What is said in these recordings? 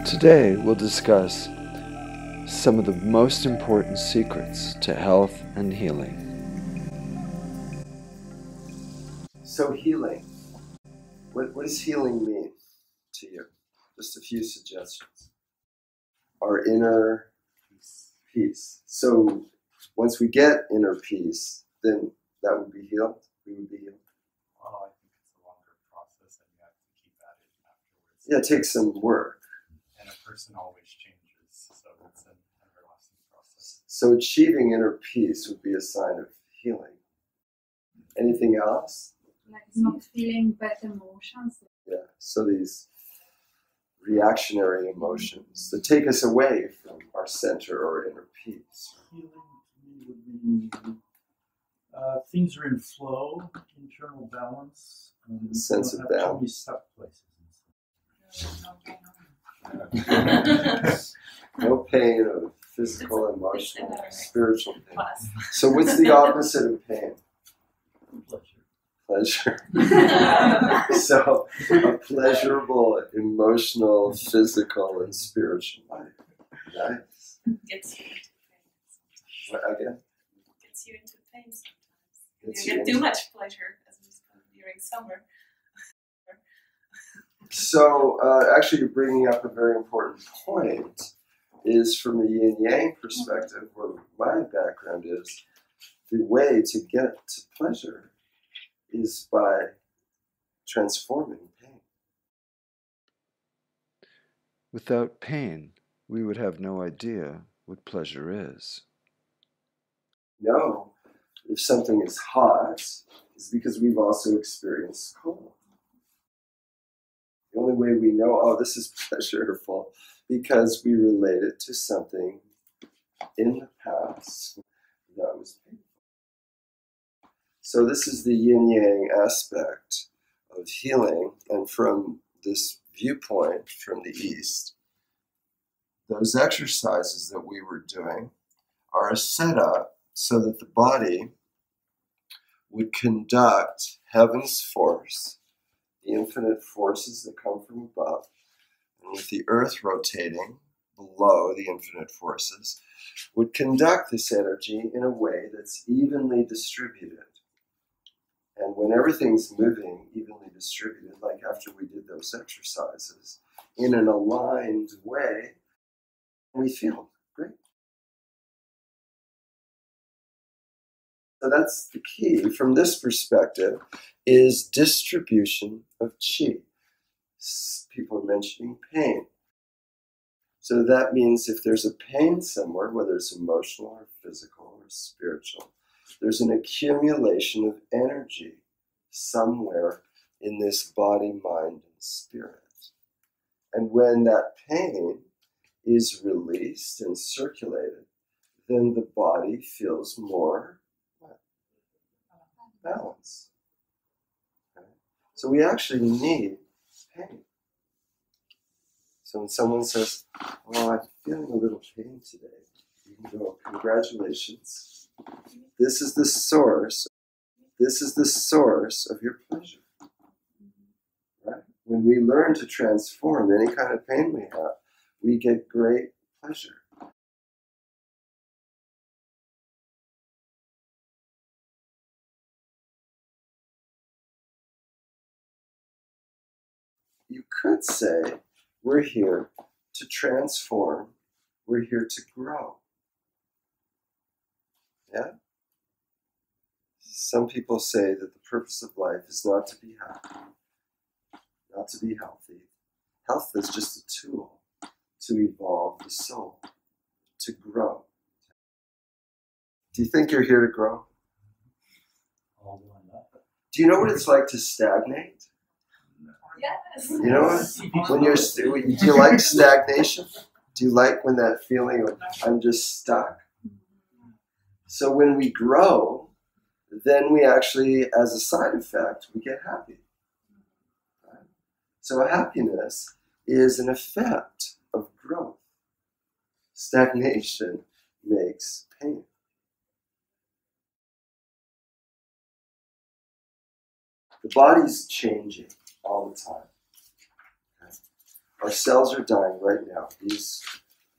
Today we'll discuss some of the most important secrets to health and healing. So healing, what does healing mean to you? Just a few suggestions. Our inner peace. So once we get inner peace, then that would be healed. We would be healed. Well, I think it's a longer process and you have to keep at it afterwards. Yeah, it takes some work. And a person always changes, so it's an everlasting process. So achieving inner peace would be a sign of healing. Anything else? Like not feeling bad emotions. Yeah, so these reactionary emotions that take us away from our center or inner peace. Healing to me would mean things are in flow, internal balance, Sense of balance. Too many stuck places. No pain of physical, emotional, spiritual pain. So what's the opposite of pain? Pleasure. So a pleasurable, emotional, physical, and spiritual life. Nice. Gets you into pain. What, again? Gets you into pain sometimes. Gets You you get into- too much pleasure, as we said during summer. So actually you're bringing up a very important point, is from the yin-yang perspective, where my background is, the way to get to pleasure is by transforming pain. Without pain, we would have no idea what pleasure is. No, if something is hot, it's because we've also experienced cold. The only way we know, oh, this is pleasurable, because we relate it to something in the past that was painful. So this is the yin-yang aspect of healing, and from this viewpoint from the East, those exercises that we were doing are a setup so that the body would conduct heaven's force, the infinite forces that come from above, and with the earth rotating below the infinite forces, would conduct this energy in a way that's evenly distributed. And when everything's moving evenly distributed, like after we did those exercises, in an aligned way, we feel great. So that's the key from this perspective, is distribution of qi. People are mentioning pain. So that means if there's a pain somewhere, whether it's emotional or physical or spiritual, there's an accumulation of energy somewhere in this body, mind, and spirit. And when that pain is released and circulated, then the body feels more balance. Okay? So we actually need pain. So when someone says, oh, I'm feeling a little pain today, you can go, congratulations. This is the source. This is the source of your pleasure. Right? When we learn to transform any kind of pain we have, we get great pleasure. You could say, we're here to transform, we're here to grow. Yeah? Some people say that the purpose of life is not to be happy, not to be healthy. Health is just a tool to evolve the soul, to grow. Do you think you're here to grow? Do you know what it's like to stagnate? Yes. You know what? When do you like stagnation? Do you like when that feeling of I'm just stuck? So when we grow, then we actually, as a side effect, we get happy. Right? So happiness is an effect of growth. Stagnation makes pain. The body's changing all the time. Okay? Our cells are dying right now. These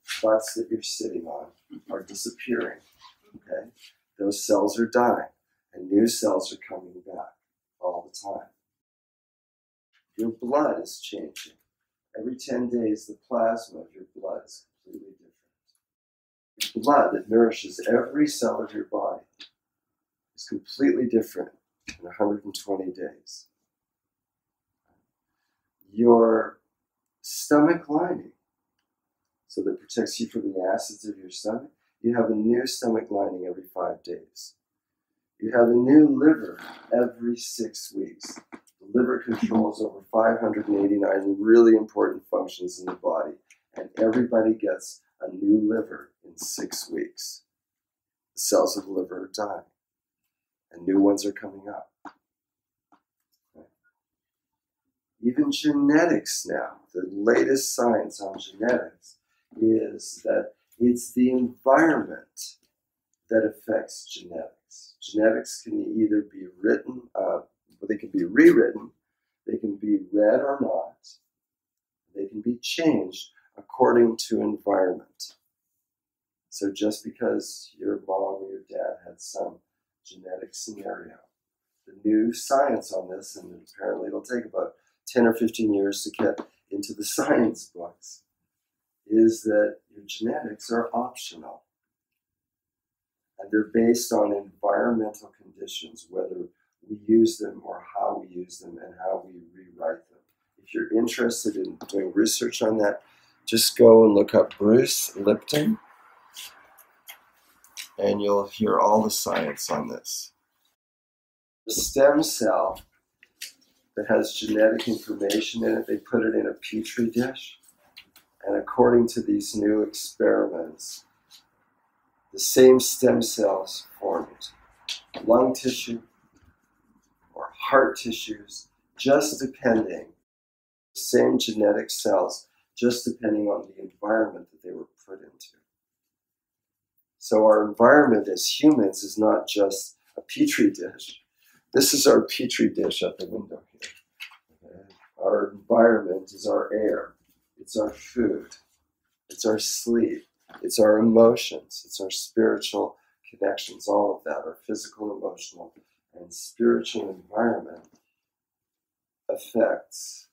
spots that you're sitting on are disappearing. Okay? Those cells are dying, and new cells are coming back all the time. Your blood is changing. Every 10 days, the plasma of your blood is completely different. Your blood that nourishes every cell of your body is completely different in 120 days. Your stomach lining, so that protects you from the acids of your stomach, you have a new stomach lining every 5 days. You have a new liver every 6 weeks. The liver controls over 589 really important functions in the body, and everybody gets a new liver in 6 weeks. The cells of the liver are dying, and new ones are coming up. Okay. Even genetics now, the latest science on genetics is that it's the environment that affects genetics. Genetics can either be written, they can be rewritten, they can be read or not, they can be changed according to environment. So just because your mom or your dad had some genetic scenario, the new science on this, and apparently it'll take about 10 or 15 years to get into the science books, is that your genetics are optional. And they're based on environmental conditions, whether we use them or how we use them and how we rewrite them. If you're interested in doing research on that, just go and look up Bruce Lipton, and you'll hear all the science on this. The stem cell that has genetic information in it, they put it in a petri dish, and according to these new experiments, the same stem cells formed lung tissue or heart tissues, just depending, the same genetic cells, just depending on the environment that they were put into. So our environment as humans is not just a petri dish. This is our petri dish at the window here. Okay? Our environment is our air, it's our food, it's our sleep, it's our emotions, it's our spiritual connections, all of that, our physical, emotional, and spiritual environment affects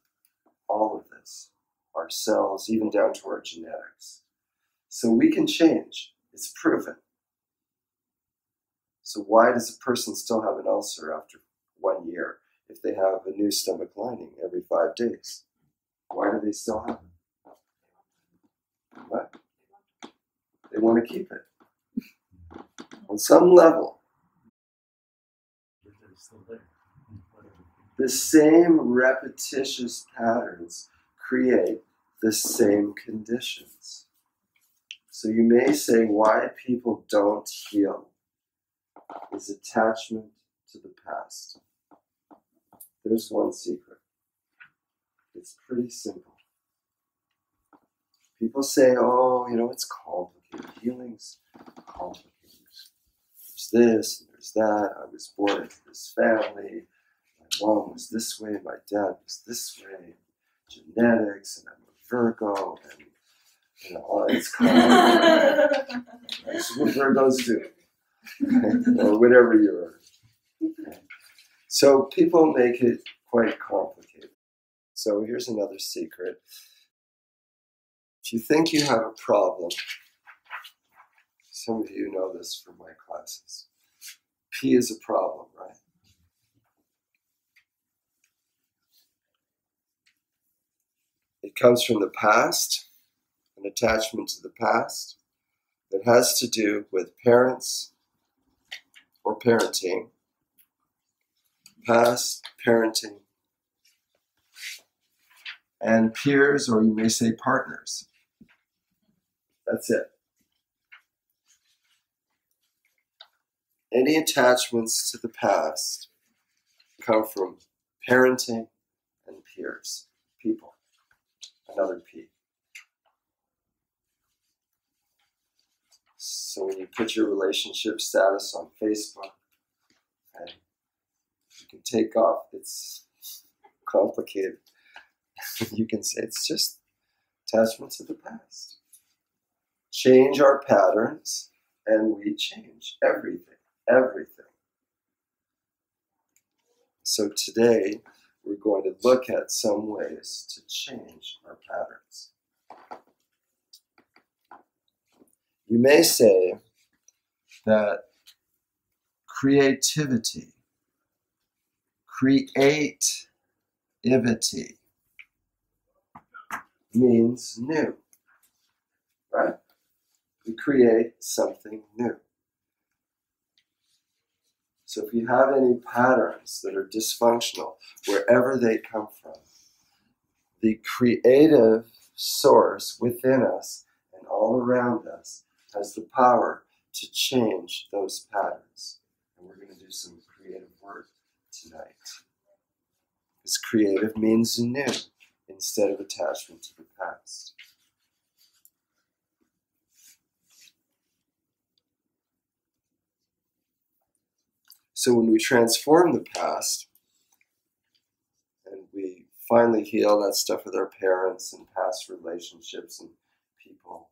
all of this, our cells, even down to our genetics. So we can change, it's proven. So why does a person still have an ulcer after 1 year if they have a new stomach lining every 5 days? Why do they still have it? What? They want to keep it. On some level, the same repetitious patterns create the same conditions. So you may say why people don't heal is attachment to the past. There's one secret. It's pretty simple. People say, oh, it's complicated. Healing's complicated. There's this and there's that. I was born into this family. My mom was this way. My dad was this way. Genetics, and I'm a Virgo, and it's complicated. That's what Virgos do. Or whatever you are. Okay. So people make it quite complicated. So here's another secret. If you think you have a problem, some of you know this from my classes. P is a problem, right? It comes from the past, an attachment to the past that has to do with parents or parenting, past parenting, and peers, or you may say partners. That's it. Any attachments to the past come from parenting and peers, people. Another P. So when you put your relationship status on Facebook, and you can take off, it's complicated. You can say it's just Attachment to the past. Change our patterns, and we change everything, everything. So today, we're going to look at some ways to change our patterns. You may say that creativity means new, right? We create something new. So if you have any patterns that are dysfunctional, wherever they come from, the creative source within us and all around us has the power to change those patterns. And we're going to do some creative work tonight. Because creative means new instead of attachment to the past. So when we transform the past and we finally heal that stuff with our parents and past relationships and people,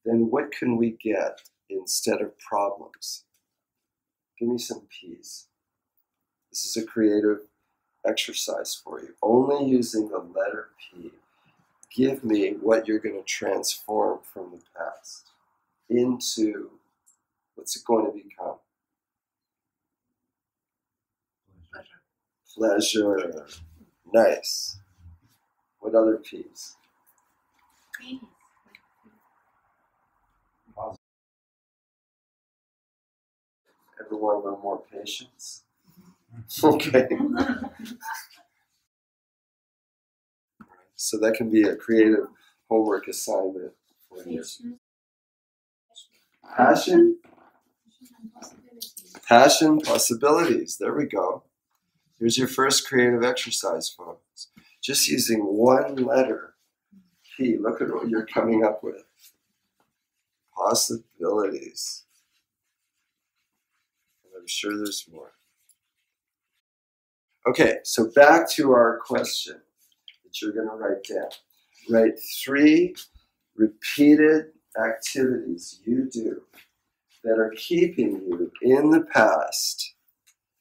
then what can we get instead of problems? Give me some peace. This is a creative exercise for you. Only using the letter P. Give me what you're going to transform from the past into what's it going to become? Pleasure. Nice. What other P's? Peace. Everyone a little more patience? Okay. So that can be a creative homework assignment for you. Passion? Passion, possibilities. There we go. Here's your first creative exercise, folks. Just using one letter, P. Look at what you're coming up with. Possibilities. And I'm sure there's more. Okay, so back to our question that you're going to write down. Write 3 repeated activities you do that are keeping you in the past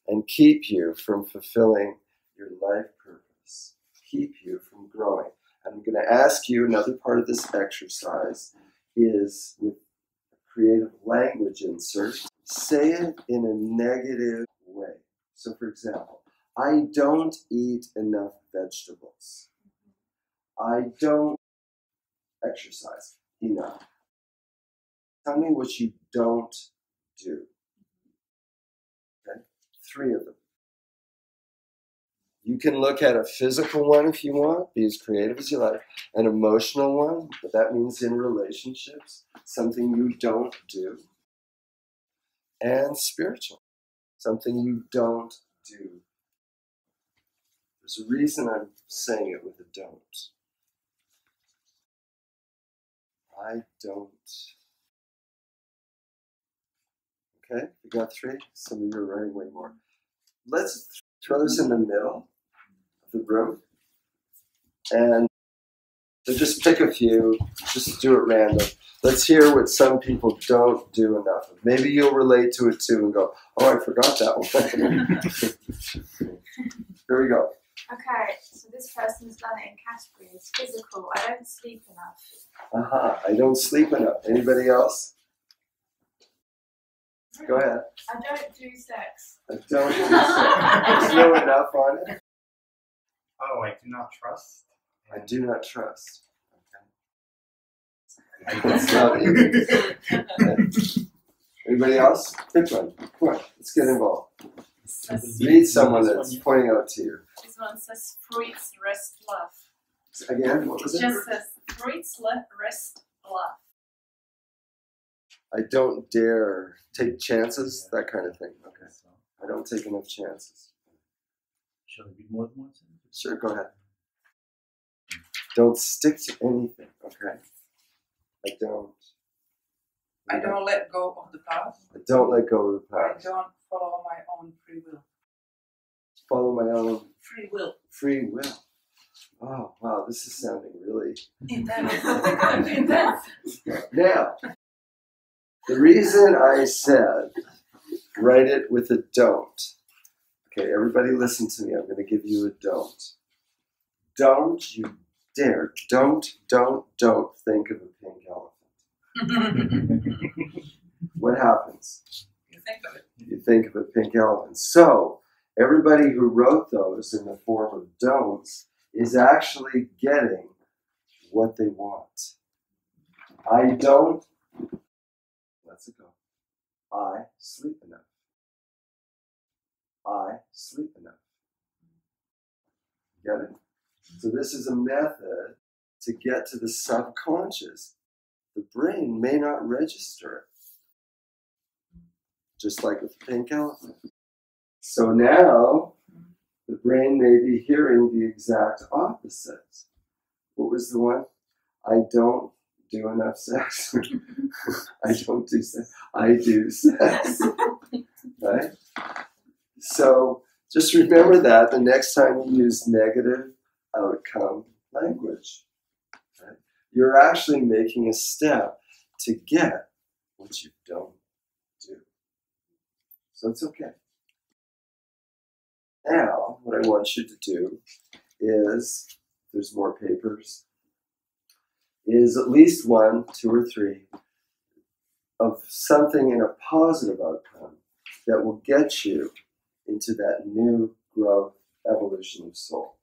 and keep you from fulfilling your life purpose, keep you from growing. I'm going to ask you, another part of this exercise is with a creative language insert, say it in a negative way. So for example, I don't eat enough vegetables. I don't exercise enough. Tell me what you don't do. Okay? 3 of them. You can look at a physical one if you want, be as creative as you like. An emotional one, but that means in relationships, something you don't do. And spiritual, something you don't do. There's a reason I'm saying it with a don't. I don't. Okay, we got 3. Some of you are writing way more. Let's throw this in the middle of the room. And so just pick a few, just do it random. Let's hear what some people don't do enough of. Maybe you'll relate to it too and go, oh, I forgot that one. Here we go. Okay, so this person's done it in categories. Physical, I don't sleep enough. I don't sleep enough. Anybody else? Go ahead. I don't do sex. I don't do sex. There's no enough on it. Oh, I do not trust. I do not trust. Okay. That's not it. Anybody else? Pick one. Come on, let's get involved. Read someone that's pointing out to you. This one says fruits rest love. Again, what was It it? just says fruits rest love. I don't dare take chances, that kind of thing. Okay. I don't take enough chances. Shall it be more than one sentence? Sure, go ahead. Don't stick to anything, okay? I don't let go of the past. I don't let go of the I past. don't follow my own free will. Follow my own Free will. free will. Oh, wow, this is sounding really... Intense. Now, the reason I said write it with a don't. Okay, everybody listen to me. I'm going to give you a don't. Don't you dare. Don't think of a pink elephant. What happens? You think of it. You think of a pink elephant. So, everybody who wrote those in the form of don'ts is actually getting what they want. I don't, let's go. I sleep enough. I sleep enough. Get it? So this is a method to get to the subconscious. The brain may not register it. Just like with the pink elephant. So now, the brain may be hearing the exact opposite. What was the one? I don't do enough sex. I don't do sex. I do sex. Right? So just remember that the next time you use negative outcome language. Right? You're actually making a step to get what you don't do. So it's okay. Now, what I want you to do is, there's more papers, is at least 1, 2, or 3 of something in a positive outcome that will get you into that new growth evolution of soul.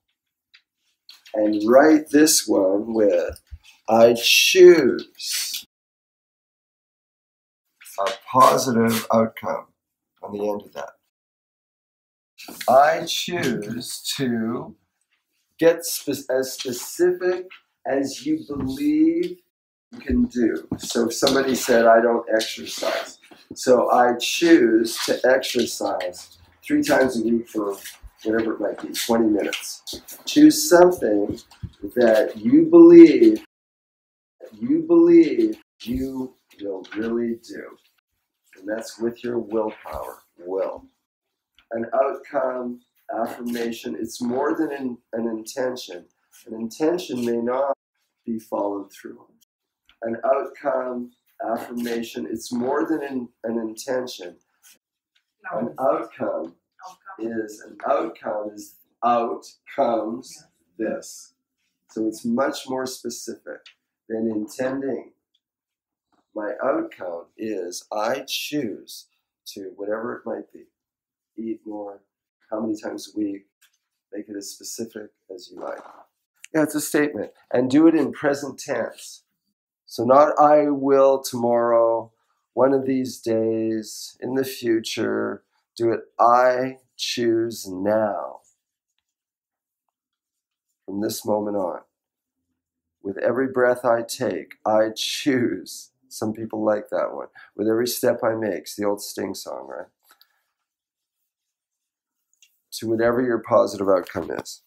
And write this one with, I choose a positive outcome on the end of that. I choose to get as specific as you believe you can do. So if somebody said, I don't exercise. So I choose to exercise 3 times a week for whatever it might be, 20 minutes. Choose something that you believe you will really do. And that's with your willpower, will. An outcome, affirmation, it's more than an intention. An intention may not be followed through on. An outcome, affirmation, it's more than an intention. An outcome is out comes this. So it's much more specific than intending. My outcome is I choose to, whatever it might be, eat more, how many times a week, make it as specific as you like. Yeah, it's a statement. And do it in present tense. So not I will tomorrow, one of these days, in the future. Do it I choose now. From this moment on. With every breath I take, I choose. Some people like that one. With every step I make, it's the old Sting song, right? To whatever your positive outcome is.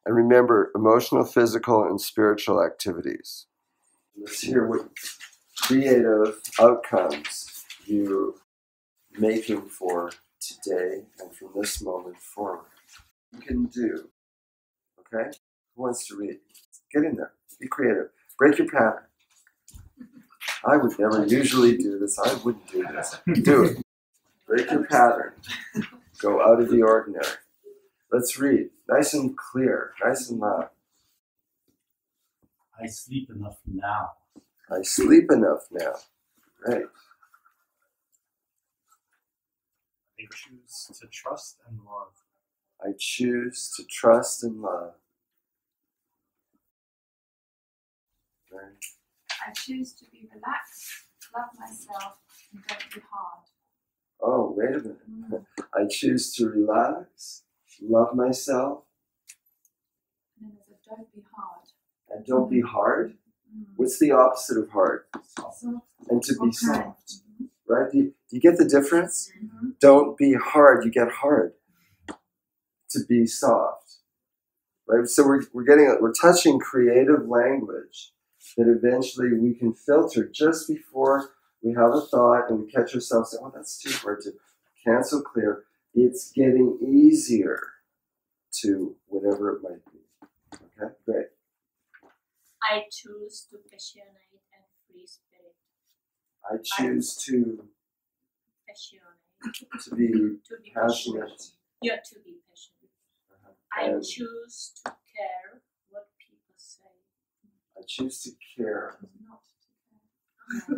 And remember, emotional, physical, and spiritual activities. Let's hear what creative outcomes you're making for today and from this moment forward. You can do. Okay? Who wants to read? Get in there. Be creative. Break your pattern. I would never usually do this. I wouldn't do this. Do it. Break your pattern. Go out of the ordinary. Let's read. Nice and clear. Nice and loud. I sleep enough now. I sleep enough now. Right. I choose to trust and love. I choose to trust and love. Right. I choose to be relaxed, love myself, and don't be hard. Oh, wait a minute. I choose to relax, love myself, And then there's a don't be hard. and don't be hard. What's the opposite of hard? Soft. And to be Okay. soft. Right? Do you get the difference? Mm-hmm. Don't be hard, you get hard. To be soft. Right? So we're touching creative language that eventually we can filter just before we have a thought and we catch ourselves saying, oh, that's too hard to cancel clear. It's getting easier. to whatever it might be. Okay, great. I choose to passionate and free spirit. I choose to Passionate. be passionate. Yeah, to be passionate. I And choose to care what people say. I choose to care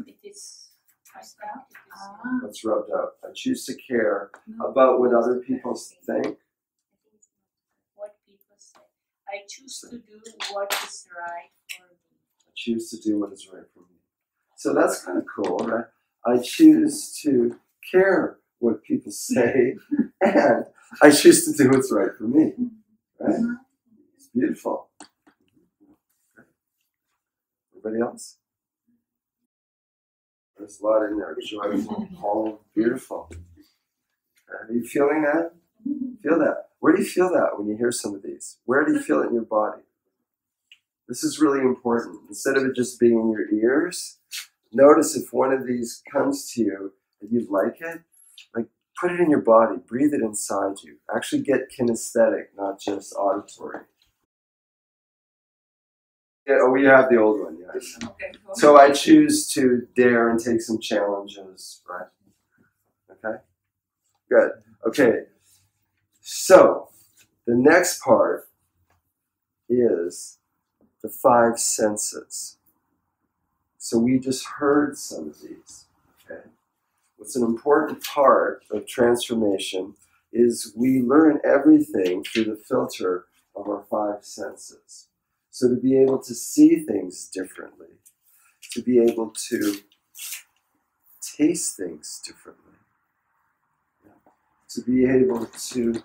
It is. I think it is. what's rubbed up. I choose to care about what other people think. What people say. I choose to do what is right for me. I choose to do what is right for me. So that's kind of cool, right? I choose to care what people say, and I choose to do what's right for me. Right? It's beautiful. Everybody else? There's a lot in there. Joyful, calm, beautiful. Are you feeling that? Feel that. Where do you feel that when you hear some of these? Where do you feel it in your body? This is really important. Instead of it just being in your ears, notice if one of these comes to you and you like it, like put it in your body, breathe it inside you. Actually get kinesthetic, not just auditory. Yeah, oh, we have the old one, yes. Okay, cool. So I choose to dare and take some challenges, right? Okay? Good. Okay. So, the next part is the 5 senses. So we just heard some of these, okay? What's an important part of transformation is we learn everything through the filter of our 5 senses. So to be able to see things differently, to be able to taste things differently, to be able to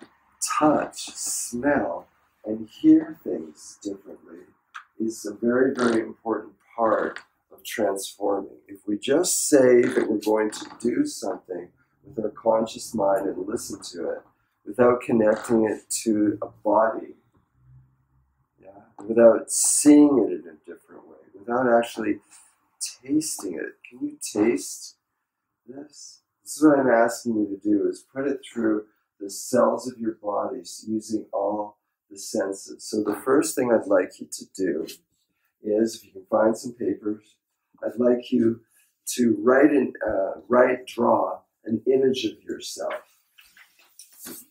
touch, smell, and hear things differently is a very, very important part of transforming. If we just say that we're going to do something with our conscious mind and listen to it without connecting it to a body, without seeing it in a different way, without actually tasting it. Can you taste this? This is what I'm asking you to do, is put it through the cells of your bodies using all the senses. So the first thing I'd like you to do is, if you can find some papers, I'd like you to draw an image of yourself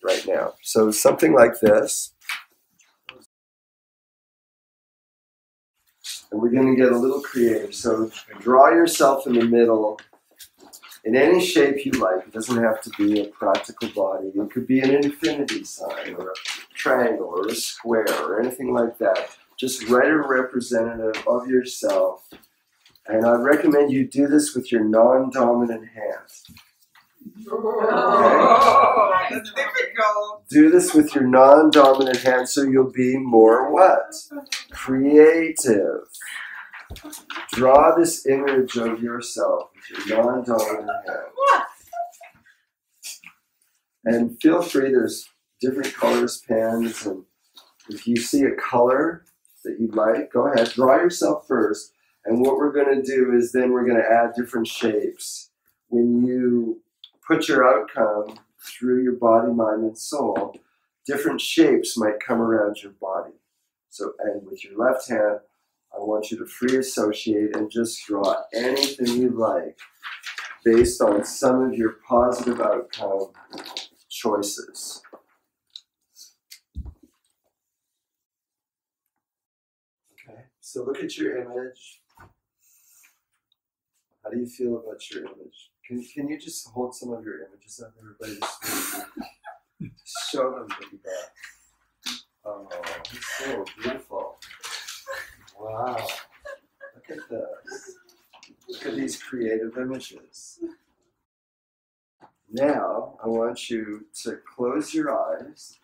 right now. So something like this. And we're going to get a little creative. So draw yourself in the middle in any shape you like. It doesn't have to be a practical body. It could be an infinity sign or a triangle or a square or anything like that. Just write a representative of yourself. And I recommend you do this with your non-dominant hand. Oh, that's difficult. Do this with your non-dominant hand so you'll be more what? Creative. Draw this image of yourself with your non-dominant hand. And feel free, there's different colors, pens, and if you see a color that you like, go ahead, draw yourself first. And what we're going to do is then we're going to add different shapes. When you put your outcome through your body, mind, and soul, different shapes might come around your body. So, and with your left hand, I want you to free associate and just draw anything you like based on some of your positive outcome choices. Okay, so look at your image. How do you feel about your image? Can you just hold some of your images up, everybody? Just show them what you got. Oh, it's so beautiful. Wow. Look at this. Look at these creative images. Now, I want you to close your eyes.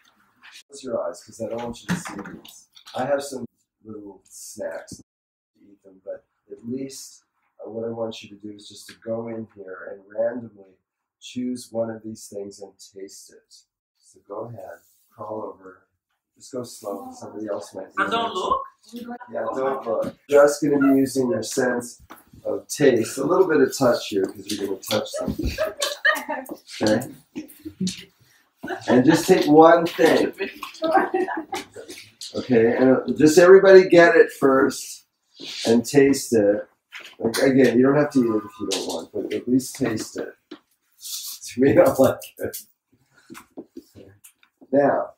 Close your eyes, because I don't want you to see these. I have some little snacks to eat them, but at least what I want you to do is just to go in here and randomly choose one of these things and taste it. So go ahead, crawl over. Just go slow. Somebody else might do it. Don't look? Yeah, don't look. Just going to be using your sense of taste. A little bit of touch here because you're going to touch something. Okay? And just take one thing. Okay, and just everybody get it first and taste it. Like, again, you don't have to eat it if you don't want, but at least taste it. You may not like it. Now,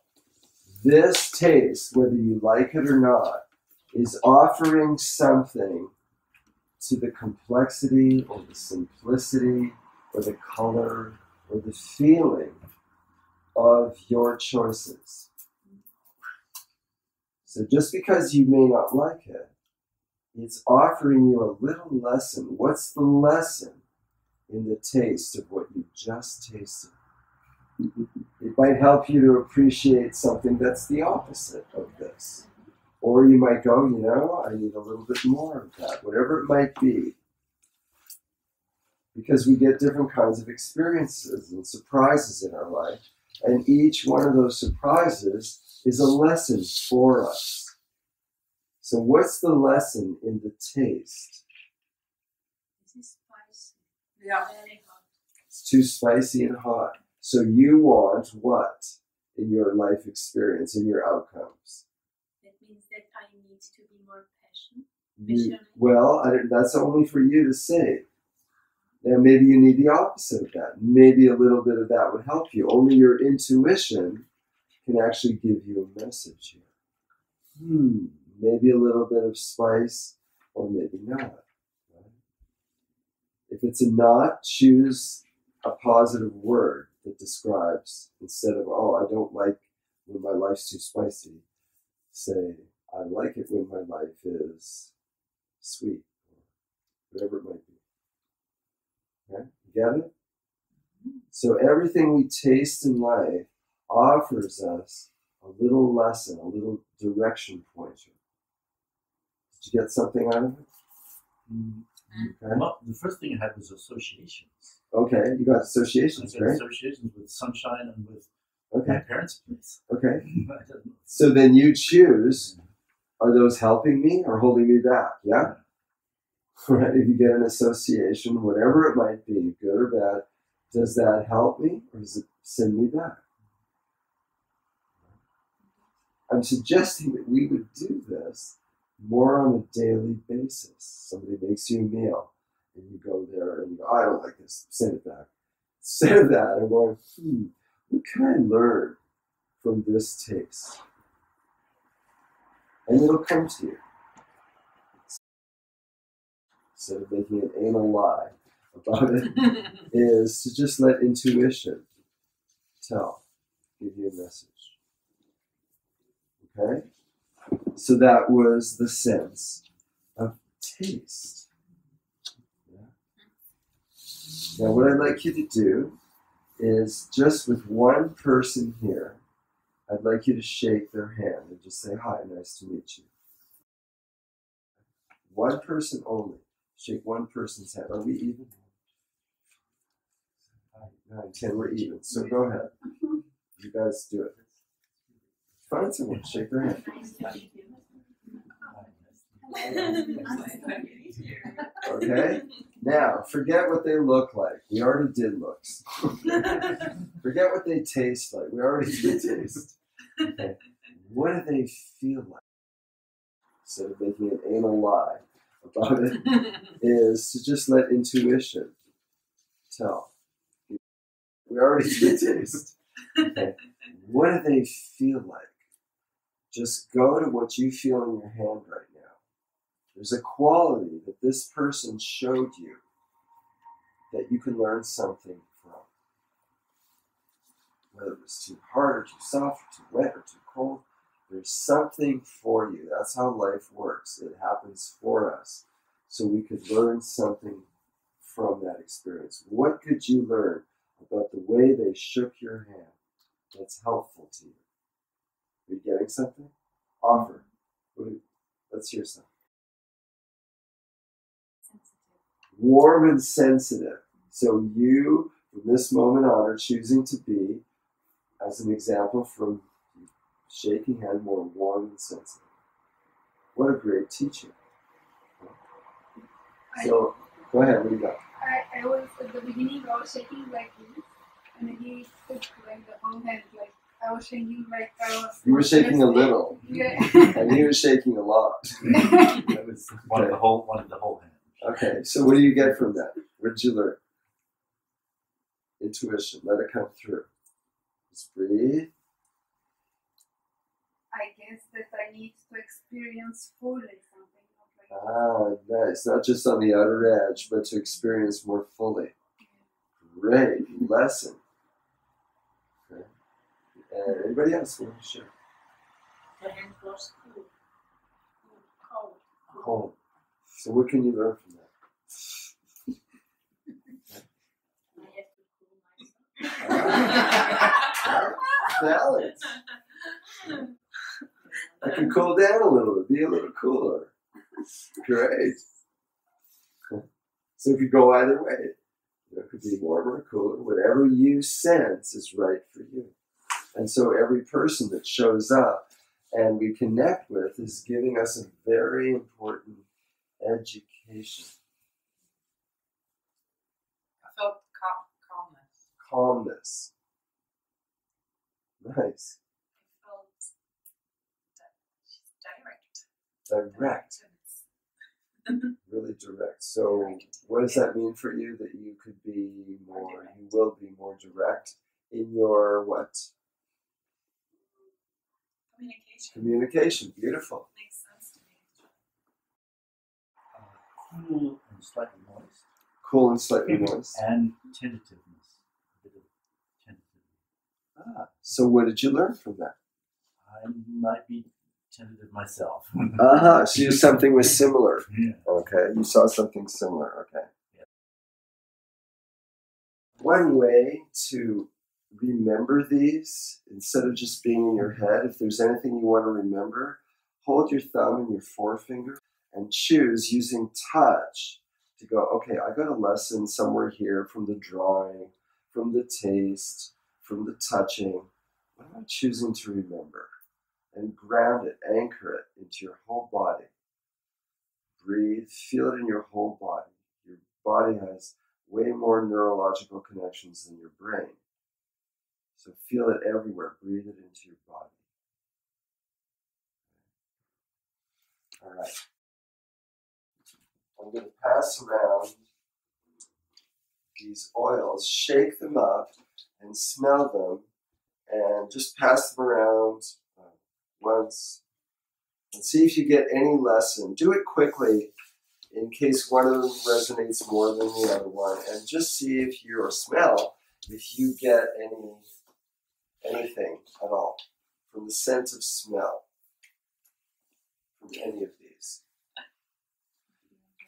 this taste, whether you like it or not, is offering something to the complexity or the simplicity or the color or the feeling of your choices. So just because you may not like it, it's offering you a little lesson. What's the lesson in the taste of what you just tasted? It might help you to appreciate something that's the opposite of this. Or you might go, you know, I need a little bit more of that, whatever it might be. Because we get different kinds of experiences and surprises in our life. And each one of those surprises is a lesson for us. So what's the lesson in the taste? This is spicy. Yeah. Very hot. It's too spicy and hot. So you want what in your life experience, in your outcomes? That means that I need to be more You, well, that's only for you to say. Now maybe you need the opposite of that. Maybe a little bit of that would help you. Only your intuition can actually give you a message here. Maybe a little bit of spice, or maybe not. Right? If it's a not, choose a positive word that describes, instead of, oh, I don't like when my life's too spicy, say, I like it when my life is sweet, or whatever it might be. Okay? You get it? So everything we taste in life offers us a little lesson, a little direction pointer. Did you get something out of it? Okay. Well, the first thing I had was associations. Okay, you got associations, I got right? associations with sunshine and with Okay. my parents' place. Okay. I don't know. So then you choose, are those helping me or holding me back? Yeah? Right? If you get an association, whatever it might be, good or bad, does that help me or does it send me back? I'm suggesting that we would do this more on a daily basis. Somebody makes you a meal and you go there and you go, I don't like this, send it back. Instead of that, I'm going, what can I learn from this taste? And it'll come to you. Instead of making an anal lie about it, is to just let intuition give you a message. Okay? So that was the sense of taste. Yeah. Now what I'd like you to do is just with one person here, I'd like you to shake their hand and just say, hi, nice to meet you. One person only. Shake one person's hand. Are we even? 9, 10, we're even. So go ahead. You guys do it. Find someone, shake their hand. Okay? Now, forget what they look like. We already did looks. Forget what they taste like. We already did taste. Okay. What do they feel like? Instead of making an anal lie about it, is to just let intuition tell. We already did taste. Okay. What do they feel like? Just go to what you feel in your hand right now. There's a quality that this person showed you that you can learn something from. Whether it was too hard or too soft or too wet or too cold, there's something for you. That's how life works. It happens for us. So we could learn something from that experience. What could you learn about the way they shook your hand that's helpful to you? Are you getting something? Offer. Let's hear something. Warm and sensitive. So you, from this moment on, are choosing to be, as an example from shaking hand, more warm and sensitive. What a great teaching. So, go ahead, what do you got? I was at the beginning, I was shaking like this, and he took like the whole hand, like I was shaking like I was. You were shaking a little, Yeah. and he was shaking a lot. That was one of the whole hand. Okay, so what do you get from that? What did you learn? Intuition. Let it come through. Just breathe. I guess that I need to experience fully something. Not like Ah, nice. Not just on the outer edge, but to experience more fully. Great lesson. Okay. And anybody else want to share? The hand was cool. Cold. Cold. So what can you learn from that? I have to cool myself. Balance. I can cool down a little bit, be a little cooler. Great. So it could go either way. It could be warmer, cooler, whatever you sense is right for you. And so every person that shows up and we connect with is giving us a very important education. I felt calmness. Calmness. Nice. I felt direct. Direct. Really direct. So what does that mean for you? That you could be more, you will be more direct in your what? Communication. Communication. Beautiful. Makes sense to me. Cool and slightly moist. Cool and slightly moist. And tentativeness. A bit of tentativity. Ah, so what did you learn from that? I might be tentative myself. So you something was similar. Yeah. Okay, you saw something similar. Okay. Yeah. One way to remember these, instead of just being in your head, if there's anything you want to remember, hold your thumb and your forefinger and choose using touch to go, okay, I got a lesson somewhere here from the drawing, from the taste, from the touching. What am I choosing to remember? And ground it, anchor it into your whole body. Breathe, feel it in your whole body. Your body has way more neurological connections than your brain. So feel it everywhere. Breathe it into your body. All right. I'm going to pass around these oils, shake them up, and smell them, and just pass them around once, and see if you get any lesson. Do it quickly in case one of them resonates more than the other one, and just see if you, or smell, if you get anything at all from the scent of smell from any of these.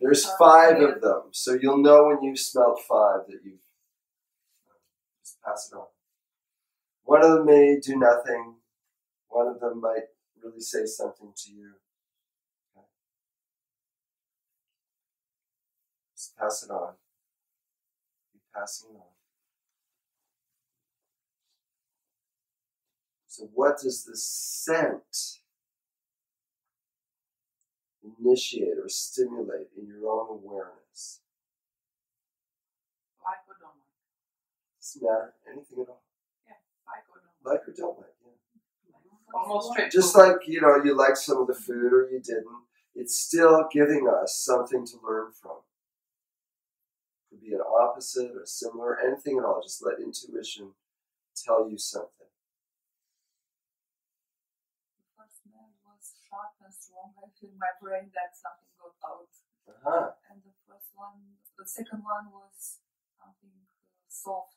There's 5 of them, so you'll know when you've smelled 5 that you've just pass it on. One of them may do nothing. One of them might really say something to you. Okay. Just pass it on. Keep passing it on. So what does the scent initiate or stimulate in your own awareness? Like or don't like. Doesn't matter. Anything at all. Like or don't like. Like or don't like. Yeah. Almost straight. Just like, you know, you liked some of the food or you didn't, it's still giving us something to learn from. It could be an opposite or similar, anything at all. Just let intuition tell you something. The first smell was sharp and strong. I feel my brain that something got out. Uh-huh. And the second one was something soft.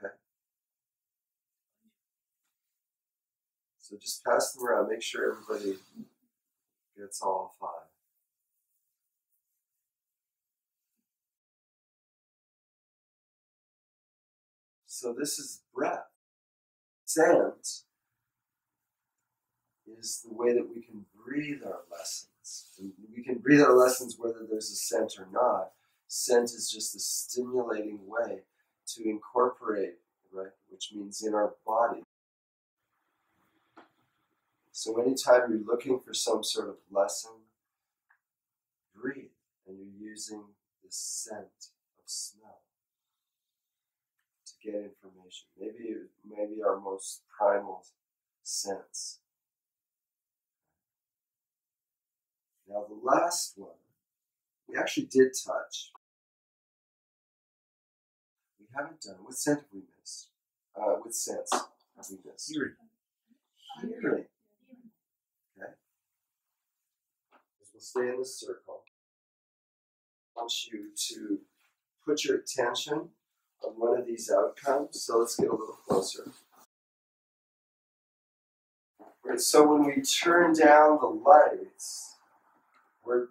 Okay. So just pass them around. Make sure everybody gets all 5. So this is breath. Scent is the way that we can breathe our lessons. And we can breathe our lessons whether there's a scent or not. Scent is just a stimulating way to incorporate, right? Which means in our body. So anytime you're looking for some sort of lesson, breathe, and you're using the scent of smell to get information. Maybe our most primal sense. Now the last one, we actually did touch. We haven't done. What scent have we missed? What sense have we missed? Hearing. Hearing. Okay. We'll stay in this circle. I want you to put your attention on one of these outcomes. So let's get a little closer. Right, so when we turn down the lights, we're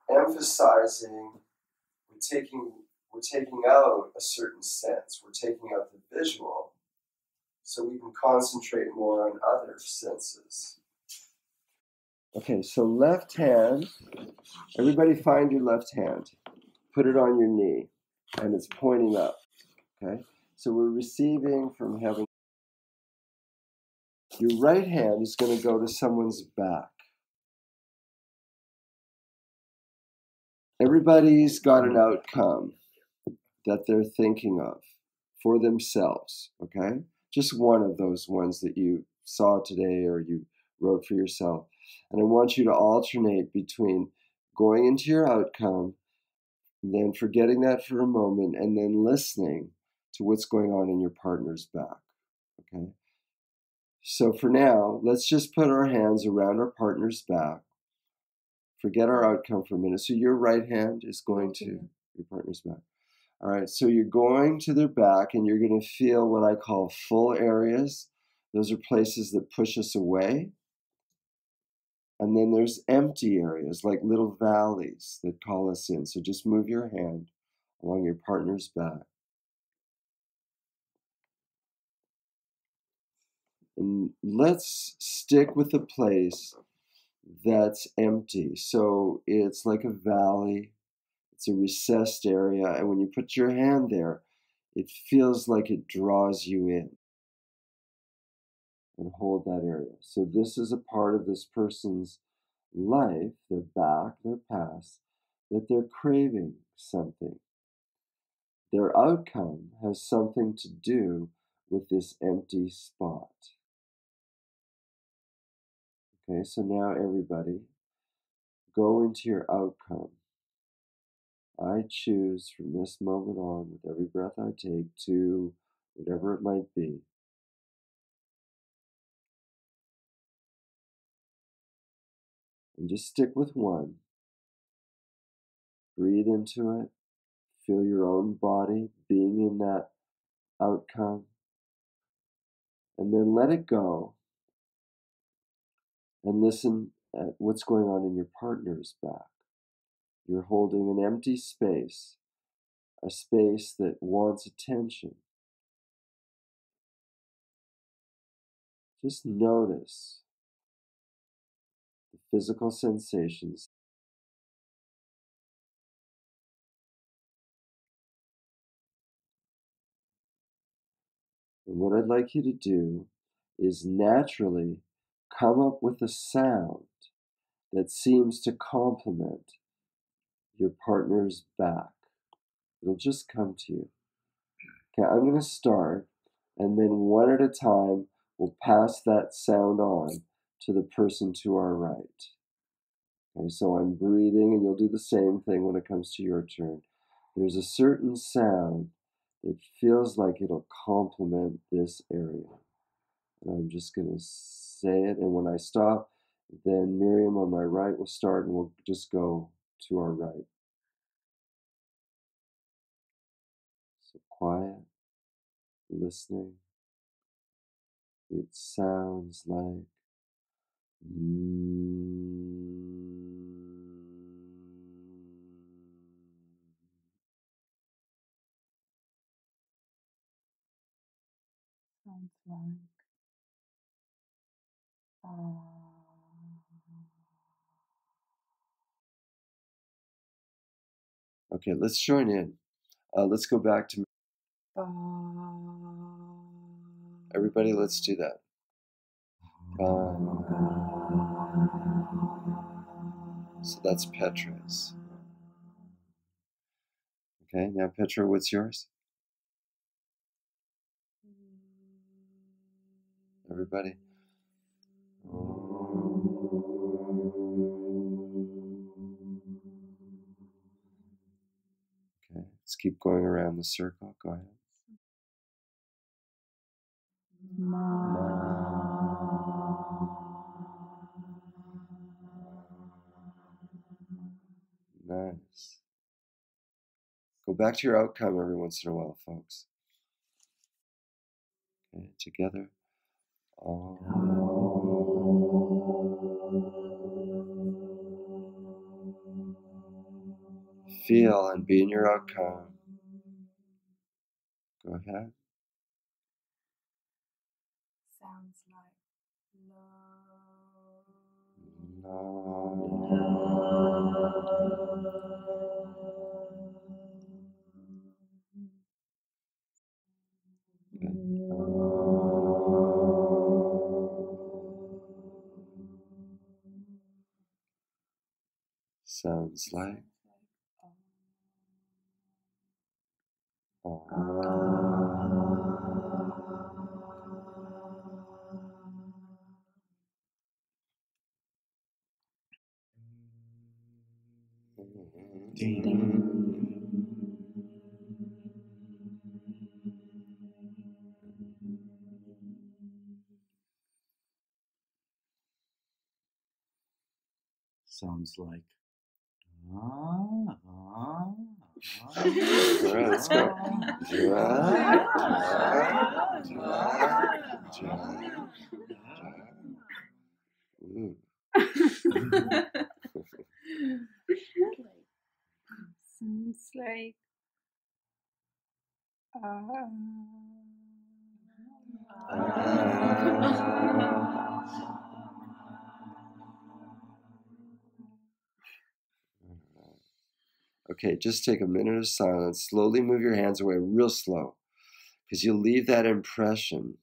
emphasizing, we're taking out a certain sense. We're taking out the visual so we can concentrate more on other senses. Okay, so left hand, everybody find your left hand. Put it on your knee, and it's pointing up, okay? So we're receiving from heaven. Your right hand is going to go to someone's back. Everybody's got an outcome that they're thinking of for themselves, okay? Just one of those ones that you saw today or you wrote for yourself. And I want you to alternate between going into your outcome, and then forgetting that for a moment, and then listening to what's going on in your partner's back, okay? So for now, let's just put our hands around our partner's back. Forget our outcome for a minute. So your right hand is going to your partner's back. All right, so you're going to their back and you're going to feel what I call full areas. Those are places that push us away. And then there's empty areas, like little valleys that call us in. So just move your hand along your partner's back. And let's stick with the place that's empty. So it's like a valley. It's a recessed area. And when you put your hand there, it feels like it draws you in. And hold that area. So this is a part of this person's life, their back, their past, that they're craving something. Their outcome has something to do with this empty spot. Okay, so now everybody, go into your outcome. I choose from this moment on, with every breath I take, to whatever it might be. And just stick with one. Breathe into it. Feel your own body being in that outcome. And then let it go. And listen at what's going on in your partner's back. You're holding an empty space, a space that wants attention. Just notice the physical sensations. And what I'd like you to do is naturally come up with a sound that seems to complement your partner's back. It'll just come to you. Okay, I'm going to start, and then one at a time, we'll pass that sound on to the person to our right. Okay, so I'm breathing, and you'll do the same thing when it comes to your turn. There's a certain sound that feels like it'll complement this area. And I'm just going to say it, and when I stop, then Miriam on my right will start, and we'll just go to our right. So quiet, listening. It sounds like Sounds like Okay, let's join in. Let's go back to everybody. Let's do that. So that's Petra's. Okay, now Petra, what's yours? Everybody. Okay, let's keep going around the circle. Go ahead. Nice. Go back to your outcome every once in a while, folks. Okay, together. Feel and be in your outcome. Go ahead. Sounds like Sounds like Sounds like. let's go. Ooh. sounds like Okay, just take a minute of silence. Slowly move your hands away, real slow, because you'll leave that impression.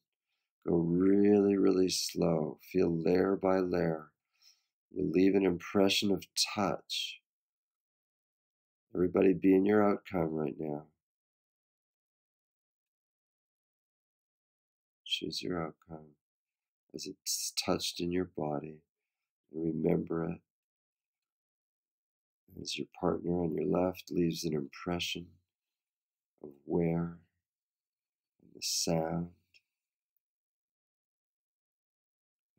Go really, really slow. Feel layer by layer. You'll leave an impression of touch. Everybody be in your outcome right now. Choose your outcome as it's touched in your body. And remember it. As your partner on your left leaves an impression of where and the sound.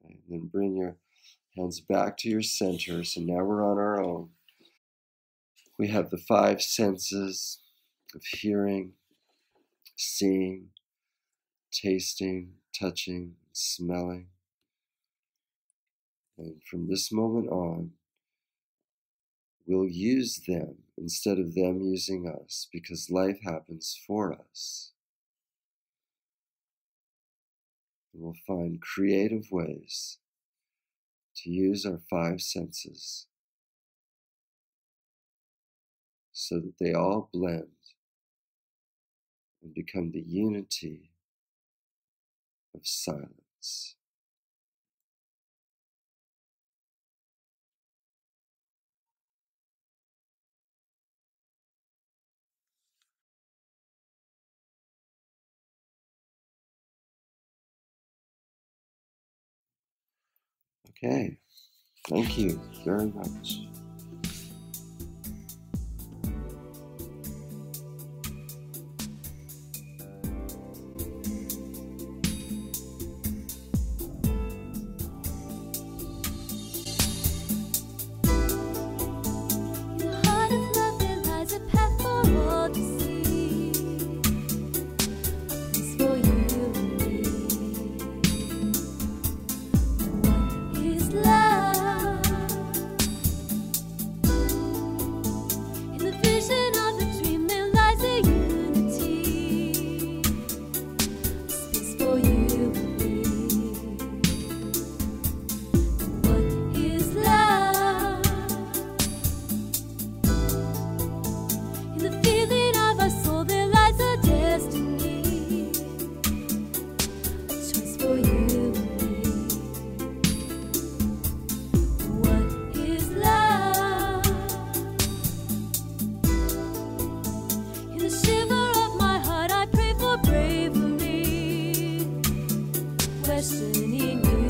And then bring your hands back to your center. So now we're on our own. We have the 5 senses of hearing, seeing, tasting, touching, smelling. And from this moment on, we'll use them instead of them using us, because life happens for us. And we'll find creative ways to use our 5 senses so that they all blend and become the unity of silence. Okay, thank you very much. destiny knew.